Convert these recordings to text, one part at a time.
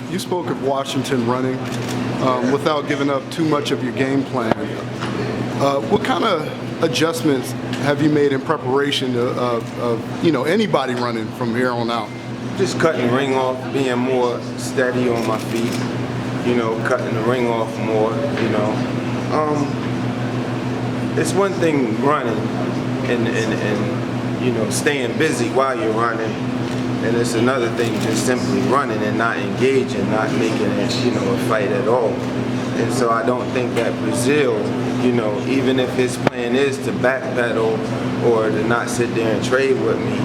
you spoke of Washington running without giving up too much of your game plan. What kind of adjustments have you made in preparation of anybody running from here on out? Just cutting the ring off, being more steady on my feet, cutting the ring off more, It's one thing running and staying busy while you're running, and it's another thing just simply running and not engaging, not making it, a fight at all. And so I don't think that Breazeale, even if his plan is to backpedal or to not sit there and trade with me,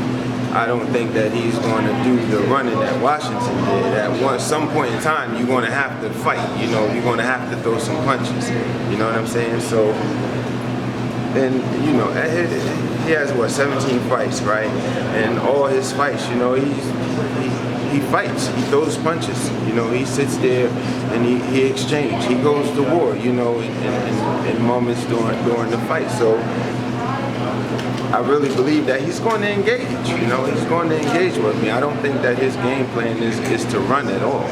I don't think that he's going to do the running that Washington did. At some point in time, you're going to have to fight. You're going to have to throw some punches. You know what I'm saying? So, and he has 17 fights, right? And all his fights, he fights. He throws punches. He sits there and he exchanges. He goes to war. In moments during the fight. So I really believe that he's going to engage. He's going to engage with me. I don't think that his game plan is to run at all.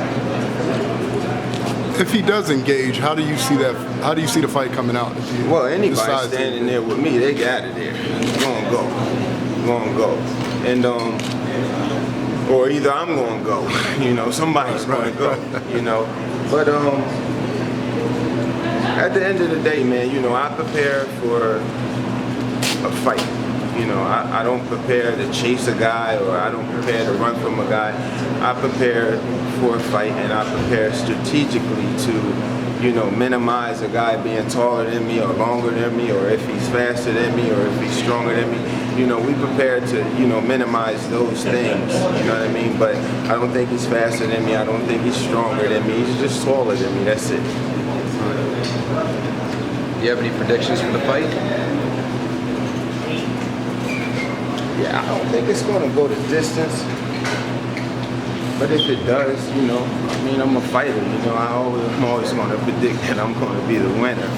If he does engage, how do you see that? How do you see the fight coming out? Well, anybody standing there with me, they got it there. Gonna go, and or either I'm gonna go. Somebody's gonna go. But at the end of the day, man, I prepare for a fight. I don't prepare to chase a guy, or I don't prepare to run from a guy. I prepare for a fight, and I prepare strategically to, minimize a guy being taller than me or longer than me, or if he's faster than me, or if he's stronger than me. We prepare to, minimize those things, you know what I mean? But I don't think he's faster than me. I don't think he's stronger than me. He's just taller than me. That's it. Do you have any predictions for the fight? Yeah, I don't think it's going to go the distance. But if it does, I'm a fighter. I'm always going to predict that I'm going to be the winner.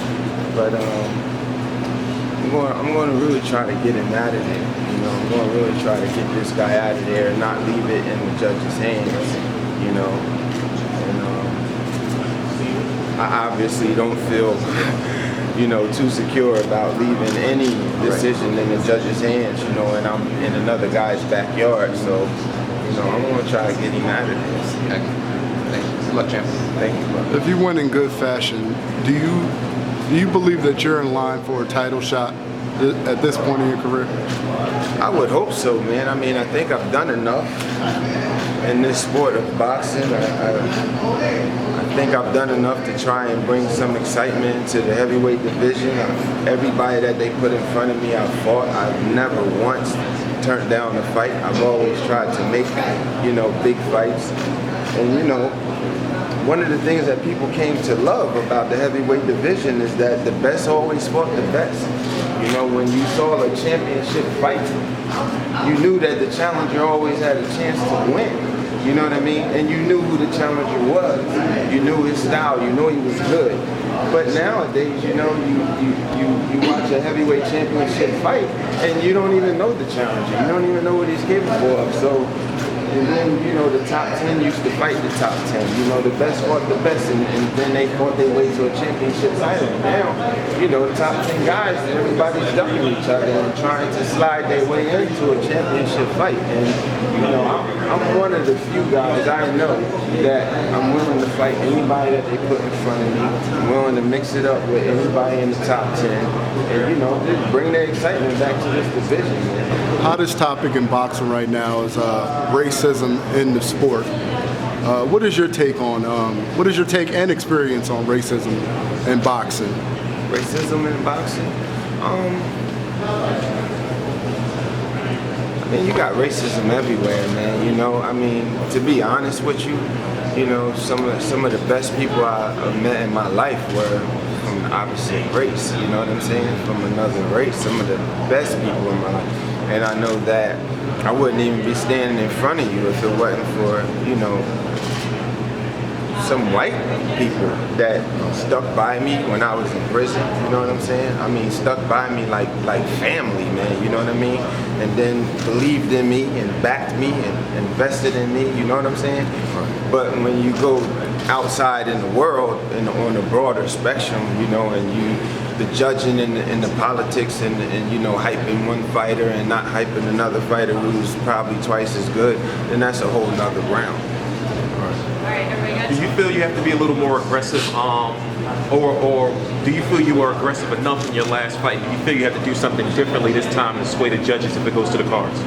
But I'm going to really try to get him out of there. I'm going to really try to get this guy out of there and not leave it in the judge's hands. And I obviously don't feel too secure about leaving any decision in the judge's hands, and I'm in another guy's backyard, so, I'm going to try to get him out of this. Okay. Thanks. Good luck, champ. Thank you, brother. If you win in good fashion, do you believe that you're in line for a title shot at this point in your career? I would hope so, man. I think I've done enough in this sport of boxing. I think I've done enough to try and bring some excitement to the heavyweight division. Everybody that they put in front of me, I've fought. I've never once turned down a fight. I've always tried to make, big fights. And, one of the things that people came to love about the heavyweight division is that the best always fought the best. When you saw a championship fight, you knew that the challenger always had a chance to win. You know what I mean? And you knew who the challenger was. You knew his style. You knew he was good. But nowadays, you watch a heavyweight championship fight, and you don't even know the challenger. You don't even know what he's capable of. So, and then, the top 10 used to fight the top 10. The best fought the best, and then they fought their way to a championship title. Now, the top 10 guys, everybody's ducking each other and trying to slide their way into a championship fight. And, I'm one of the few guys I know that I'm willing to fight anybody that they put in front of me. I'm willing to mix it up with anybody in the top 10 and, just bring that excitement back to this division, man. Hottest topic in boxing right now is racism in the sport. What is your take and experience on racism in boxing? Racism in boxing? You got racism everywhere, man. To be honest with you, some of the best people I've met in my life were from the opposite race, you know what I'm saying? From another race, some of the best people in my life. And I know that I wouldn't even be standing in front of you if it wasn't for, some white people that stuck by me when I was in prison, you know what I'm saying? I mean, stuck by me like family, man, you know what I mean? And then believed in me and backed me and invested in me, you know what I'm saying? But when you go outside in the world and on a broader spectrum, you know, and the judging and the politics and you know, hyping one fighter and not hyping another fighter who's probably twice as good, then that's a whole nother round. Do you feel you have to be a little more aggressive, or do you feel you were aggressive enough in your last fight? Do you feel you have to do something differently this time to sway the judges if it goes to the cards?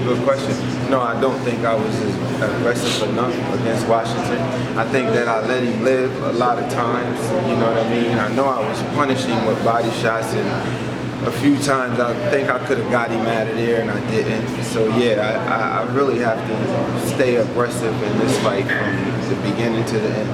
Good question. No, I don't think I was as aggressive enough against Washington. I think that I let him live a lot of times, you know what I mean? I know I was punishing with body shots, and a few times I think I could have got him out of there and I didn't. So yeah, I really have to stay aggressive in this fight from the beginning to the end.